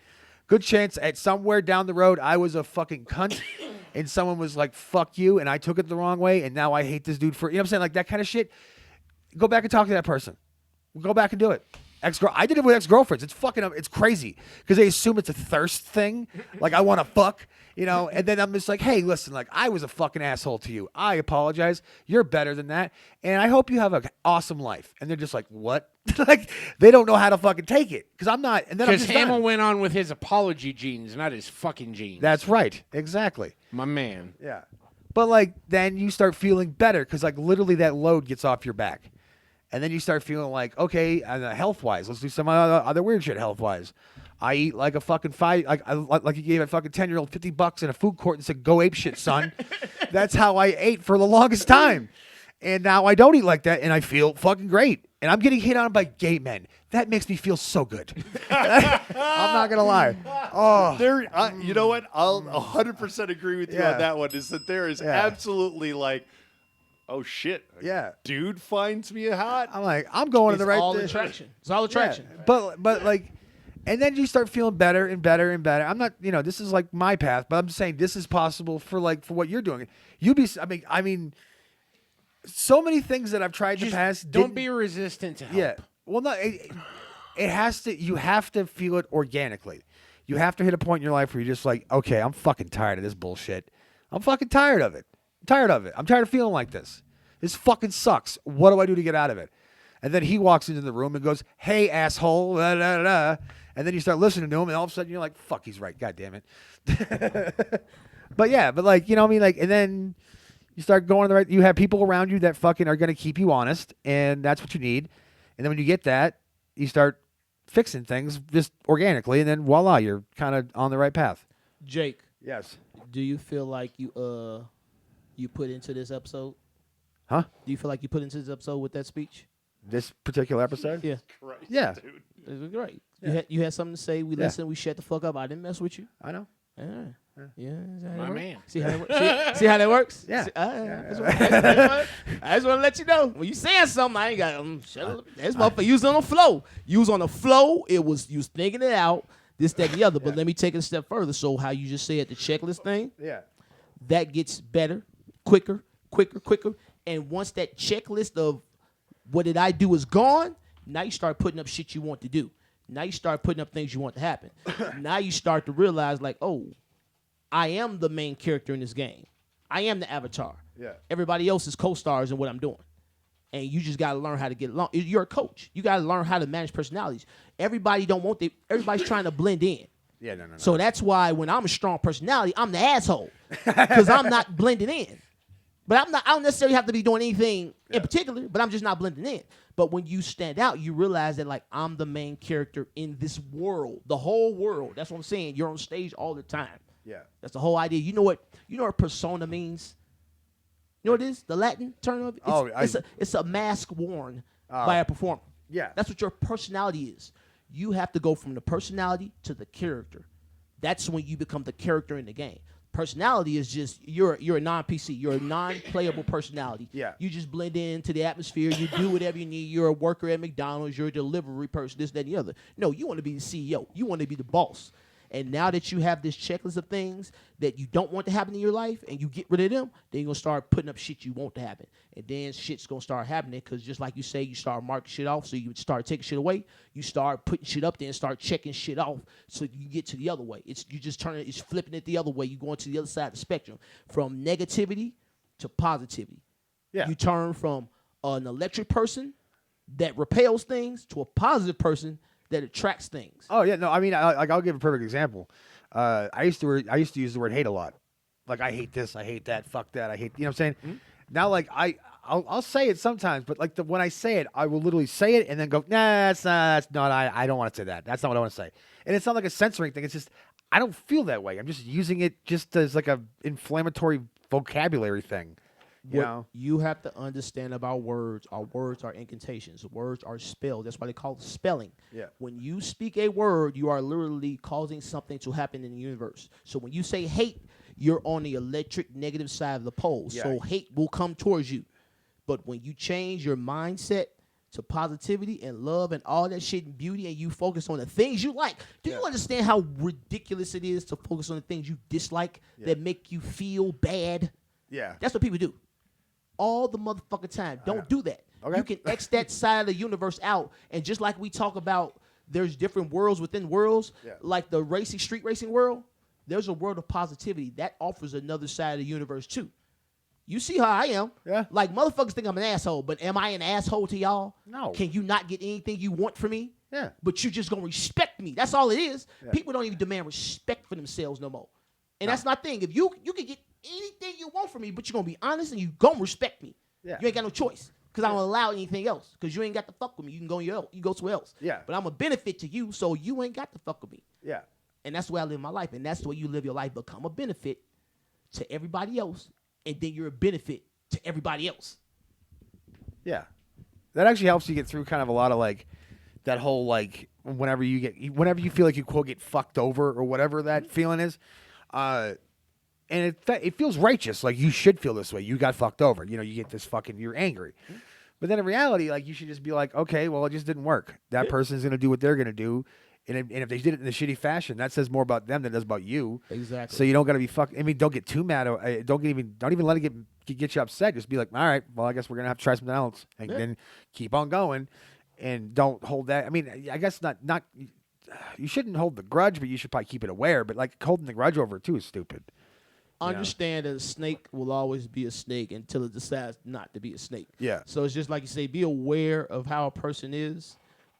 [SPEAKER 8] Good chance at somewhere down the road I was a fucking cunt, and someone was like, fuck you, and I took it the wrong way, and now I hate this dude for what I'm saying, like that kind of shit. Go back and talk to that person. Go back and do it. I did it with ex-girlfriends. It's crazy because they assume it's a thirst thing. Like I want to fuck, and then I'm just like, hey, listen, like I was a fucking asshole to you. I apologize. You're better than that. And I hope you have an awesome life. And they're just like, what? Like they don't know how to fucking take it because I'm not. And then
[SPEAKER 5] because Hamill went on with his apology genes, not his fucking genes.
[SPEAKER 8] That's right. Exactly.
[SPEAKER 5] My man.
[SPEAKER 8] Yeah. But like then you start feeling better because like literally that load gets off your back. And then you start feeling like, okay, health-wise, let's do some other weird shit health-wise. I eat like a fucking like you gave a fucking 10-year-old $50 in a food court and said, go ape shit, son. That's how I ate for the longest time. And now I don't eat like that, and I feel fucking great. And I'm getting hit on by gay men. That makes me feel so good. I'm not going to lie. Oh.
[SPEAKER 7] You know what? I'll 100% agree with you on that one, is that there is absolutely like, oh shit!
[SPEAKER 8] Yeah,
[SPEAKER 7] dude finds me hot.
[SPEAKER 8] I'm like, I'm going in the right.
[SPEAKER 9] All attraction. It's all attraction.
[SPEAKER 8] Yeah. But like, and then you start feeling better and better and better. I'm not, this is like my path, but I'm just saying this is possible for what you're doing. I mean, so many things that I've tried in the past.
[SPEAKER 5] Don't be resistant to help.
[SPEAKER 8] Yeah. Well, no, it has to. You have to feel it organically. You have to hit a point in your life where you're just like, okay, I'm fucking tired of this bullshit. I'm fucking tired of it. I'm tired of it. I'm tired of feeling like this. This fucking sucks. What do I do to get out of it? And then he walks into the room and goes, hey, asshole. Da, da, da, da. And then you start listening to him, and all of a sudden you're like, fuck, he's right. God damn it. But like, and then you start going the right. You have people around you that fucking are going to keep you honest, and that's what you need. And then when you get that, you start fixing things just organically, and then voila, you're kind of on the right path.
[SPEAKER 9] Jake.
[SPEAKER 8] Yes.
[SPEAKER 9] Do you feel like you put into this episode?
[SPEAKER 8] Huh?
[SPEAKER 9] Do you feel like you put into this episode with that speech?
[SPEAKER 8] This particular episode?
[SPEAKER 9] Yeah.
[SPEAKER 7] Christ,
[SPEAKER 8] yeah.
[SPEAKER 7] Dude.
[SPEAKER 9] It was great.
[SPEAKER 8] Yeah.
[SPEAKER 9] You had something to say. We listened. We shut the fuck up. I didn't mess with you.
[SPEAKER 8] I know.
[SPEAKER 9] Yeah.
[SPEAKER 5] My man.
[SPEAKER 9] See how that works? See how that works?
[SPEAKER 8] Yeah.
[SPEAKER 9] I just want to let you know. When you saying something, I ain't got shut up. This motherfucker, you was on the flow. You was on the flow. You was thinking it out. This, that, and the other. But let me take it a step further. So how you just said the checklist thing.
[SPEAKER 8] Yeah.
[SPEAKER 9] That gets better, quicker. And once that checklist of what did I do is gone, now you start putting up shit you want to do. Now you start putting up things you want to happen. Now you start to realize, like, oh, I am the main character in this game. I am the avatar.
[SPEAKER 8] Yeah.
[SPEAKER 9] Everybody else is co-stars in what I'm doing. And you just got to learn how to get along. You're a coach. You got to learn how to manage personalities. Everybody's trying to blend in.
[SPEAKER 8] Yeah, no.
[SPEAKER 9] So that's why when I'm a strong personality, I'm the asshole. Because I'm not blending in. But I don't necessarily have to be doing anything in particular, but I'm just not blending in. But when you stand out, you realize that, like, I'm the main character in this world, the whole world. That's what I'm saying. You're on stage all the time.
[SPEAKER 8] Yeah.
[SPEAKER 9] That's the whole idea. You know what persona means? You know what it is? The Latin term of it? It's a mask worn by a performer.
[SPEAKER 8] Yeah.
[SPEAKER 9] That's what your personality is. You have to go from the personality to the character. That's when you become the character in the game. Personality is just you're a non-PC. You're a non-playable personality.
[SPEAKER 8] Yeah.
[SPEAKER 9] You just blend into the atmosphere. You do whatever you need. You're a worker at McDonald's. You're a delivery person, this, that, and the other. No, you want to be the CEO. You want to be the boss. And now that you have this checklist of things that you don't want to happen in your life and you get rid of them, then you're going to start putting up shit you want to happen. And then shit's going to start happening because just like you say, you start marking shit off. So you start taking shit away. You start putting shit up there and start checking shit off so you get to the other way. It's flipping it the other way. You're going to the other side of the spectrum from negativity to positivity.
[SPEAKER 8] Yeah.
[SPEAKER 9] You turn from an electric person that repels things to a positive person that attracts things.
[SPEAKER 8] Oh yeah, no, I mean, I'll give a perfect example. I used to use the word hate a lot. Like I hate this, I hate that, fuck that, I hate. You know what I'm saying? Now, like I'll say it sometimes, but like when I say it, I will literally say it and then go, nah, that's not. I don't want to say that. That's not what I want to say. And it's not like a censoring thing. It's just I don't feel that way. I'm just using it just as like a inflammatory vocabulary thing. You know?
[SPEAKER 9] You have to understand about words. Our words are incantations. Words are spelled. That's why they call it spelling.
[SPEAKER 8] Yeah.
[SPEAKER 9] When you speak a word, you are literally causing something to happen in the universe. So when you say hate, you're on the electric negative side of the pole.
[SPEAKER 8] Yeah.
[SPEAKER 9] So hate will come towards you. But when you change your mindset to positivity and love and all that shit and beauty, and you focus on the things you like, do you understand how ridiculous it is to focus on the things you dislike that make you feel bad?
[SPEAKER 8] Yeah.
[SPEAKER 9] That's what people do. All the motherfucking time. Don't do that.
[SPEAKER 8] Okay.
[SPEAKER 9] You can X that side of the universe out. And just like we talk about there's different worlds within worlds, like the street racing world, there's a world of positivity that offers another side of the universe too. You see how I am.
[SPEAKER 8] Yeah.
[SPEAKER 9] Like motherfuckers think I'm an asshole, but am I an asshole to y'all?
[SPEAKER 8] No.
[SPEAKER 9] Can you not get anything you want from me?
[SPEAKER 8] Yeah.
[SPEAKER 9] But you just gonna respect me. That's all it is. People don't even demand respect for themselves no more. And that's my thing. If you can get anything you want from me, but you're gonna be honest and you gonna respect me.
[SPEAKER 8] Yeah.
[SPEAKER 9] You ain't got no choice. Because I don't allow anything else. Because you ain't got to fuck with me. You can go you go somewhere else.
[SPEAKER 8] Yeah.
[SPEAKER 9] But I'm a benefit to you, so you ain't got to fuck with me.
[SPEAKER 8] Yeah.
[SPEAKER 9] And that's the way I live my life. And that's the way you live your life. Become a benefit to everybody else, and then you're a benefit to everybody else.
[SPEAKER 8] Yeah. That actually helps you get through kind of a lot of like that whole like whenever you feel like you quote get fucked over or whatever that feeling is. And it feels righteous. Like you should feel this way. You got fucked over. You know, you get this fucking, you're angry. But then in reality, like you should just be like, okay, well, it just didn't work. That person's going to do what they're going to do. And if they did it in a shitty fashion, that says more about them than it does about you.
[SPEAKER 9] Exactly.
[SPEAKER 8] So you don't got to be I mean, don't get too mad. Don't even let it get you upset. Just be like, all right, well, I guess we're going to have to try something else. And then keep on going. And don't hold that. I mean, I guess not. You shouldn't hold the grudge, but you should probably keep it aware. But like holding the grudge over it too is stupid.
[SPEAKER 9] Understand that a snake will always be a snake until it decides not to be a snake.
[SPEAKER 8] Yeah.
[SPEAKER 9] So it's just like you say, be aware of how a person is,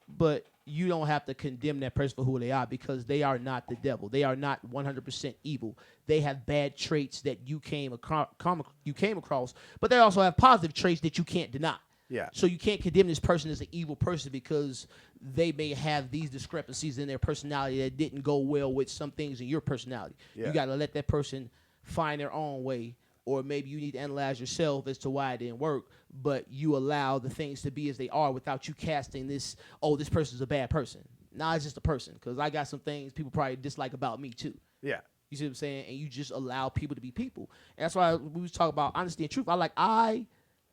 [SPEAKER 9] but you don't have to condemn that person for who they are because they are not the devil. They are not 100% evil. They have bad traits that you came across, but they also have positive traits that you can't deny.
[SPEAKER 8] Yeah.
[SPEAKER 9] So you can't condemn this person as an evil person because they may have these discrepancies in their personality that didn't go well with some things in your personality.
[SPEAKER 8] Yeah.
[SPEAKER 9] You got to let that person find their own way, or maybe you need to analyze yourself as to why it didn't work, but you allow the things to be as they are without you casting this person's a bad person. Nah, it's just a person, because I got some things people probably dislike about me too.
[SPEAKER 8] Yeah.
[SPEAKER 9] You see what I'm saying? And you just allow people to be people. And that's why we was talking about honesty and truth.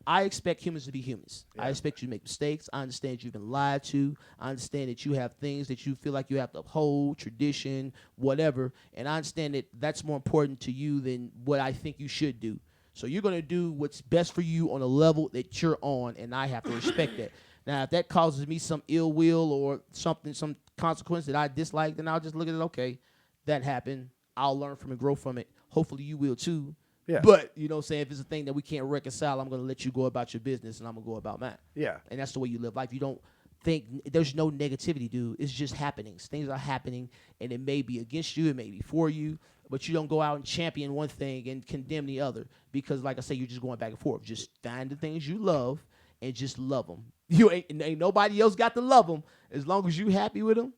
[SPEAKER 9] I expect humans to be humans. Yeah. I expect you to make mistakes. I understand you've been lied to. I understand that you have things that you feel like you have to uphold, tradition, whatever. And I understand that that's more important to you than what I think you should do. So you're going to do what's best for you on a level that you're on, and I have to respect that. Now, if that causes me some ill will or something, some consequence that I dislike, then I'll just look at it, okay, that happened. I'll learn from it, grow from it. Hopefully you will too.
[SPEAKER 8] Yeah.
[SPEAKER 9] But, you know what I'm saying, if it's a thing that we can't reconcile, I'm going to let you go about your business and I'm going to go about mine.
[SPEAKER 8] Yeah.
[SPEAKER 9] And that's the way you live life. You don't think, there's no negativity, dude. It's just happenings. Things are happening, and it may be against you, it may be for you, but you don't go out and champion one thing and condemn the other because, like I say, you're just going back and forth. Just find the things you love and just love them. You ain't nobody else got to love them. As long as you happy with them,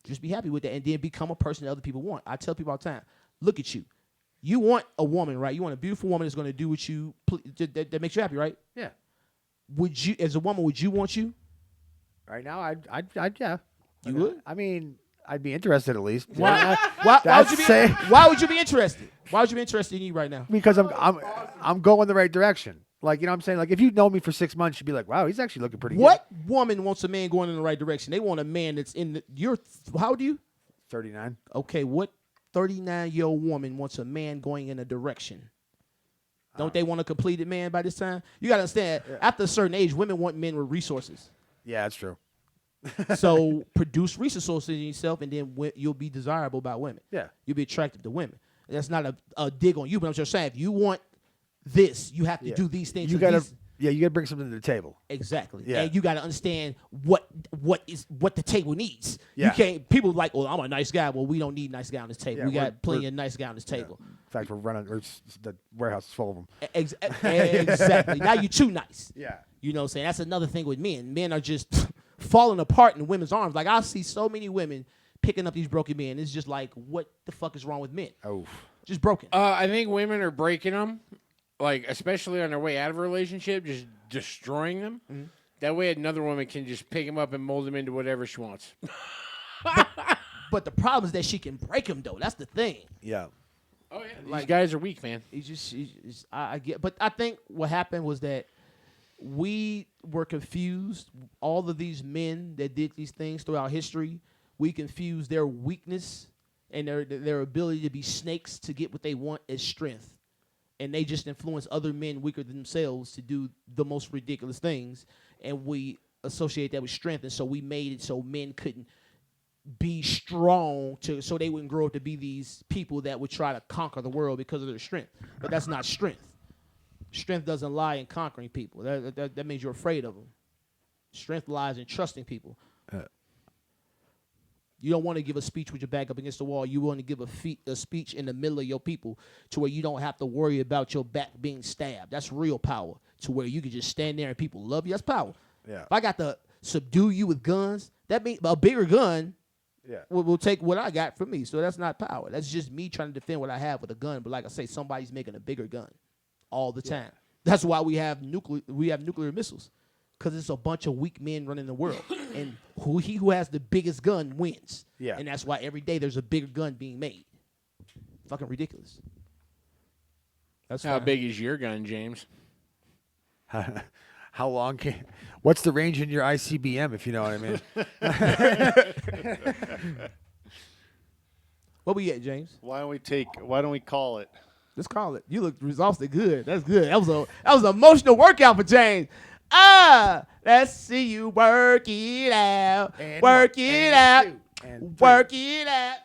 [SPEAKER 9] just be happy with that, and then become a person that other people want. I tell people all the time, look at you. You want a woman, right? You want a beautiful woman that's going to do what you that makes you happy, right?
[SPEAKER 8] Yeah.
[SPEAKER 9] Would you, as a woman, would you want you?
[SPEAKER 8] Right now, I'd yeah.
[SPEAKER 9] You would?
[SPEAKER 8] I mean, I'd be interested at least.
[SPEAKER 9] Why would you be interested? Why would you be interested in you right now?
[SPEAKER 8] Because I'm going the right direction. Like, you know what I'm saying? Like, if you'd known me for 6 months, you'd be like, wow, he's actually looking pretty
[SPEAKER 9] What woman wants a man going in the right direction? They want a man that's how old are you?
[SPEAKER 8] 39.
[SPEAKER 9] Okay, what 39-year-old woman wants a man going in a direction? Don't they want a completed man by this time? You got to understand, after a certain age, women want men with resources.
[SPEAKER 8] Yeah, that's true.
[SPEAKER 9] So produce resources in yourself, and then you'll be desirable by women.
[SPEAKER 8] Yeah.
[SPEAKER 9] You'll be attractive to women. That's not a dig on you, but I'm just saying, if you want this. You have to
[SPEAKER 8] Yeah.
[SPEAKER 9] do these things.
[SPEAKER 8] You
[SPEAKER 9] and
[SPEAKER 8] gotta,
[SPEAKER 9] these-
[SPEAKER 8] yeah, you gotta bring something to the table.
[SPEAKER 9] Exactly.
[SPEAKER 8] Yeah.
[SPEAKER 9] And you got to understand what the table needs.
[SPEAKER 8] Yeah.
[SPEAKER 9] You can't. People are like, "Oh, I'm a nice guy." Well, we don't need nice guy on this table.
[SPEAKER 8] Yeah,
[SPEAKER 9] we got
[SPEAKER 8] we're-
[SPEAKER 9] plenty
[SPEAKER 8] we're-
[SPEAKER 9] of nice guy on this table.
[SPEAKER 8] In fact, we're running. The warehouse is full of them.
[SPEAKER 9] Exactly. Now you're too nice.
[SPEAKER 8] Yeah.
[SPEAKER 9] You know what I'm saying? That's another thing with men. Men are just falling apart in women's arms. Like I see so many women picking up these broken men. It's just like, what the fuck is wrong with men?
[SPEAKER 8] Oh.
[SPEAKER 9] Just broken.
[SPEAKER 5] I think women are breaking them, like especially on their way out of a relationship, just destroying them.
[SPEAKER 9] Mm-hmm.
[SPEAKER 5] That way, another woman can just pick them up and mold them into whatever she wants.
[SPEAKER 9] But the problem is that she can break him though. That's the thing.
[SPEAKER 8] Yeah.
[SPEAKER 5] Oh yeah, these guys are weak, man.
[SPEAKER 9] I get, but I think what happened was that we were confused. All of these men that did these things throughout history, we confused their weakness and their ability to be snakes to get what they want as strength, and they just influence other men weaker than themselves to do the most ridiculous things, and we associate that with strength, and so we made it so men couldn't be strong so they wouldn't grow up to be these people that would try to conquer the world because of their strength. But that's not strength. Strength doesn't lie in conquering people. That means you're afraid of them. Strength lies in trusting people. You don't want to give a speech with your back up against the wall. You want to give a speech in the middle of your people to where you don't have to worry about your back being stabbed. That's real power. To where you can just stand there and people love you. That's power.
[SPEAKER 8] Yeah.
[SPEAKER 9] If I got to subdue you with guns, that means a bigger gun will take what I got from me. So that's not power. That's just me trying to defend what I have with a gun. But like I say, somebody's making a bigger gun all the time. That's why we have nuclear missiles, because it's a bunch of weak men running the world, and who has the biggest gun wins.
[SPEAKER 8] Yeah.
[SPEAKER 9] And that's why every day there's a bigger gun being made. Fucking ridiculous. That's
[SPEAKER 5] How
[SPEAKER 9] fine.
[SPEAKER 5] big is your gun, James?
[SPEAKER 8] How long can? What's the range in your ICBM, if you know what I mean?
[SPEAKER 9] What we at, James?
[SPEAKER 7] Why don't we call it?
[SPEAKER 9] Let's call it. You look exhausted. Good. That's good. That was an emotional workout for James. Let's see you work it out.
[SPEAKER 8] And
[SPEAKER 9] Work
[SPEAKER 8] one,
[SPEAKER 9] it
[SPEAKER 8] and
[SPEAKER 9] out.
[SPEAKER 8] two, and
[SPEAKER 9] Work it out.